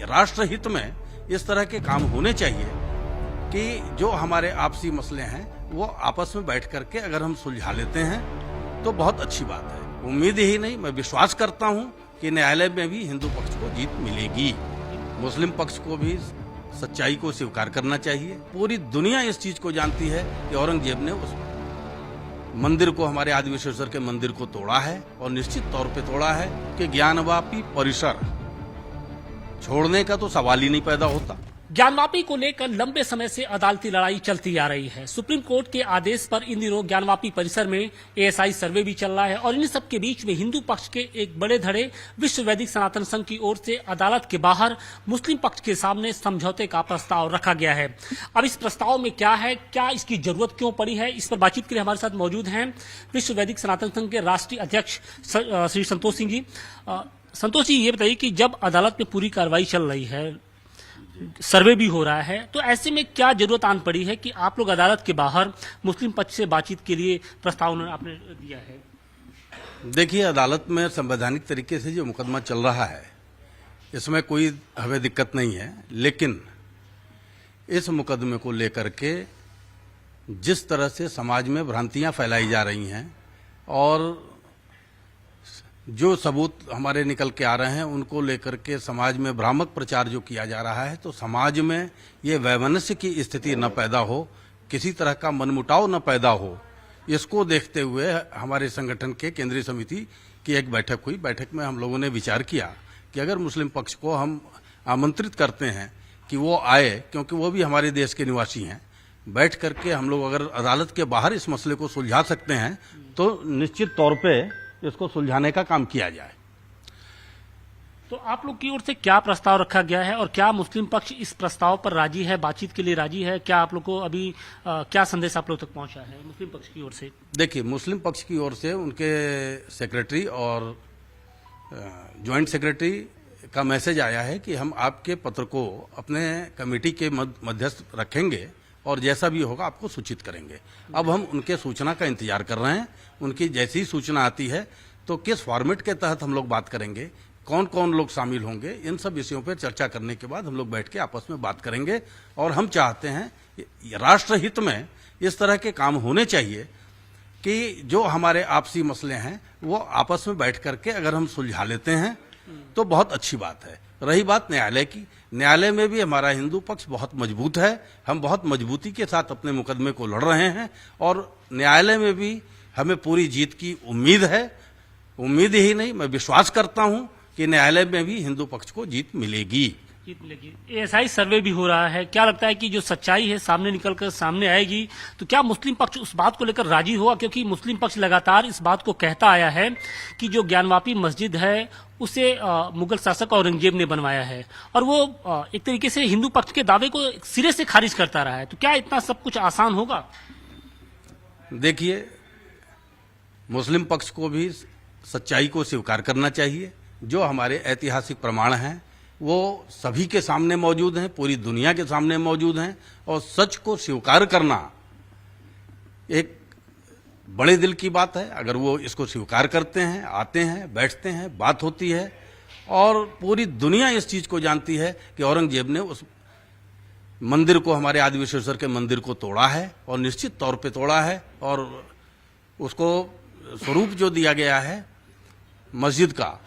राष्ट्रहित में इस तरह के काम होने चाहिए कि जो हमारे आपसी मसले हैं वो आपस में बैठ करके अगर हम सुलझा लेते हैं तो बहुत अच्छी बात है। उम्मीद ही नहीं, मैं विश्वास करता हूं कि न्यायालय में भी हिंदू पक्ष को जीत मिलेगी। मुस्लिम पक्ष को भी सच्चाई को स्वीकार करना चाहिए। पूरी दुनिया इस चीज को जानती है कि औरंगजेब ने उस मंदिर को, हमारे आदि विश्वेश्वर के मंदिर को तोड़ा है और निश्चित तौर पे तोड़ा है कि ज्ञानवापी परिसर छोड़ने का तो सवाल ही नहीं पैदा होता। ज्ञानवापी को लेकर लंबे समय से अदालती लड़ाई चलती आ रही है। सुप्रीम कोर्ट के आदेश पर इन दिनों ज्ञानवापी परिसर में एएसआई सर्वे भी चल रहा है और इन सब के बीच में हिंदू पक्ष के एक बड़े धड़े विश्व वैदिक सनातन संघ की ओर से अदालत के बाहर मुस्लिम पक्ष के सामने समझौते का प्रस्ताव रखा गया है। अब इस प्रस्ताव में क्या है, क्या इसकी जरूरत क्यों पड़ी है, इस पर बातचीत के लिए हमारे साथ मौजूद हैं विश्व वैदिक सनातन संघ के राष्ट्रीय अध्यक्ष श्री संतोष सिंह जी। संतोष जी, ये बताइए कि जब अदालत में पूरी कार्रवाई चल रही है, सर्वे भी हो रहा है, तो ऐसे में क्या जरूरत आन पड़ी है कि आप लोग अदालत के बाहर मुस्लिम पक्ष से बातचीत के लिए प्रस्ताव आपने दिया है? देखिए, अदालत में संवैधानिक तरीके से जो मुकदमा चल रहा है इसमें कोई हमें दिक्कत नहीं है, लेकिन इस मुकदमे को लेकर के जिस तरह से समाज में भ्रांतियां फैलाई जा रही हैं और जो सबूत हमारे निकल के आ रहे हैं उनको लेकर के समाज में भ्रामक प्रचार जो किया जा रहा है, तो समाज में ये वैमनस्य की स्थिति न पैदा हो, किसी तरह का मनमुटाव न पैदा हो, इसको देखते हुए हमारे संगठन के केंद्रीय समिति की एक बैठक हुई। बैठक में हम लोगों ने विचार किया कि अगर मुस्लिम पक्ष को हम आमंत्रित करते हैं कि वो आए, क्योंकि वो भी हमारे देश के निवासी हैं, बैठ करके हम लोग अगर अदालत के बाहर इस मसले को सुलझा सकते हैं तो निश्चित तौर पर इसको सुलझाने का काम किया जाए। तो आप लोग की ओर से क्या प्रस्ताव रखा गया है और क्या मुस्लिम पक्ष इस प्रस्ताव पर राजी है, बातचीत के लिए राजी है? क्या आप लोग को अभी क्या संदेश आप लोग तक पहुंचा है मुस्लिम पक्ष की ओर से? देखिए, मुस्लिम पक्ष की ओर से उनके सेक्रेटरी और ज्वाइंट सेक्रेटरी का मैसेज आया है कि हम आपके पत्र को अपने कमेटी के मध्यस्थ रखेंगे और जैसा भी होगा आपको सूचित करेंगे। अब हम उनके सूचना का इंतजार कर रहे हैं। उनकी जैसी सूचना आती है तो किस फॉर्मेट के तहत हम लोग बात करेंगे, कौन कौन लोग शामिल होंगे, इन सब विषयों पर चर्चा करने के बाद हम लोग बैठ के आपस में बात करेंगे। और हम चाहते हैं राष्ट्रहित में इस तरह के काम होने चाहिए कि जो हमारे आपसी मसले हैं वो आपस में बैठ करके अगर हम सुलझा लेते हैं तो बहुत अच्छी बात है। रही बात न्यायालय की, न्यायालय में भी हमारा हिंदू पक्ष बहुत मजबूत है। हम बहुत मजबूती के साथ अपने मुकदमे को लड़ रहे हैं और न्यायालय में भी हमें पूरी जीत की उम्मीद है। उम्मीद ही नहीं, मैं विश्वास करता हूं कि न्यायालय में भी हिंदू पक्ष को जीत मिलेगी। एएसआई सर्वे भी हो रहा है, क्या लगता है कि जो सच्चाई है सामने निकलकर सामने आएगी, तो क्या मुस्लिम पक्ष उस बात को लेकर राजी होगा? क्योंकि मुस्लिम पक्ष लगातार इस बात को कहता आया है कि जो ज्ञानवापी मस्जिद है उसे मुगल शासक औरंगजेब ने बनवाया है और वो एक तरीके से हिंदू पक्ष के दावे को सिरे से खारिज करता रहा है। तो क्या इतना सब कुछ आसान होगा? देखिए, मुस्लिम पक्ष को भी सच्चाई को स्वीकार करना चाहिए। जो हमारे ऐतिहासिक प्रमाण हैं वो सभी के सामने मौजूद हैं, पूरी दुनिया के सामने मौजूद हैं और सच को स्वीकार करना एक बड़े दिल की बात है। अगर वो इसको स्वीकार करते हैं, आते हैं, बैठते हैं, बात होती है और पूरी दुनिया इस चीज को जानती है कि औरंगजेब ने उस मंदिर को, हमारे आदि विश्वेश्वर के मंदिर को तोड़ा है और निश्चित तौर पे तोड़ा है और उसको स्वरूप जो दिया गया है मस्जिद का,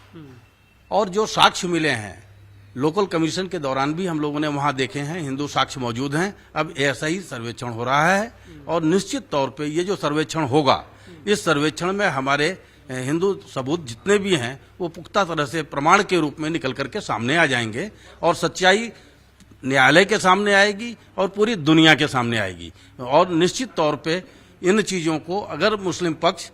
और जो साक्ष्य मिले हैं लोकल कमीशन के दौरान भी हम लोगों ने वहां देखे हैं, हिंदू साक्ष्य मौजूद हैं। अब ऐसा ही सर्वेक्षण हो रहा है और निश्चित तौर पे ये जो सर्वेक्षण होगा, इस सर्वेक्षण में हमारे हिंदू सबूत जितने भी हैं वो पुख्ता तरह से प्रमाण के रूप में निकल करके सामने आ जाएंगे और सच्चाई न्यायालय के सामने आएगी और पूरी दुनिया के सामने आएगी। और निश्चित तौर पे इन चीजों को अगर मुस्लिम पक्ष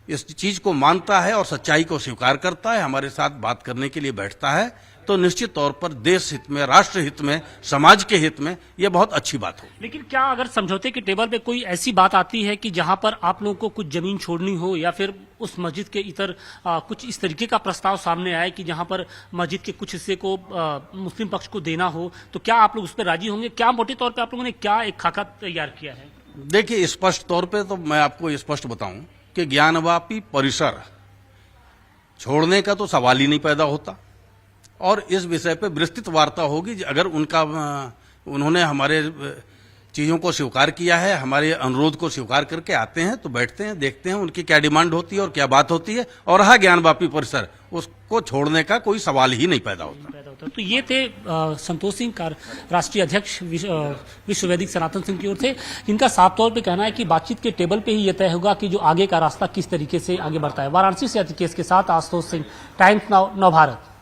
इस चीज को मानता है और सच्चाई को स्वीकार करता है, हमारे साथ बात करने के लिए बैठता है, तो निश्चित तौर पर देश हित में, राष्ट्र हित में, समाज के हित में यह बहुत अच्छी बात हो। लेकिन क्या अगर समझौते के टेबल पे कोई ऐसी बात आती है कि जहां पर आप लोगों को कुछ जमीन छोड़नी हो या फिर उस मस्जिद के इतर कुछ इस तरीके का प्रस्ताव सामने आए कि जहां पर मस्जिद के कुछ हिस्से को मुस्लिम पक्ष को देना हो, तो क्या आप लोग उस पर राजी होंगे? क्या मोटे तौर पर आप लोगों ने क्या एक खाका तैयार किया है? देखिए, स्पष्ट तौर पर तो मैं आपको स्पष्ट बताऊं कि ज्ञानवापी परिसर छोड़ने का तो सवाल ही नहीं पैदा होता। और इस विषय पे विस्तृत वार्ता होगी। अगर उन्होंने हमारे चीजों को स्वीकार किया है, हमारे अनुरोध को स्वीकार करके आते हैं, तो बैठते हैं, देखते हैं उनकी क्या डिमांड होती है और क्या बात होती है। और रहा ज्ञानवापी परिसर, उसको छोड़ने का कोई सवाल ही नहीं पैदा होता। तो ये थे संतोष सिंह, राष्ट्रीय अध्यक्ष विश्व वैदिक सनातन संघ की ओर से, जिनका साफ तौर पे कहना है कि बातचीत के टेबल पे ही ये तय होगा कि जो आगे का रास्ता किस तरीके से आगे बढ़ता है। वाराणसी से अतिकेश के साथ आशुतोष सिंह, टाइम्स नाउ, नव भारत।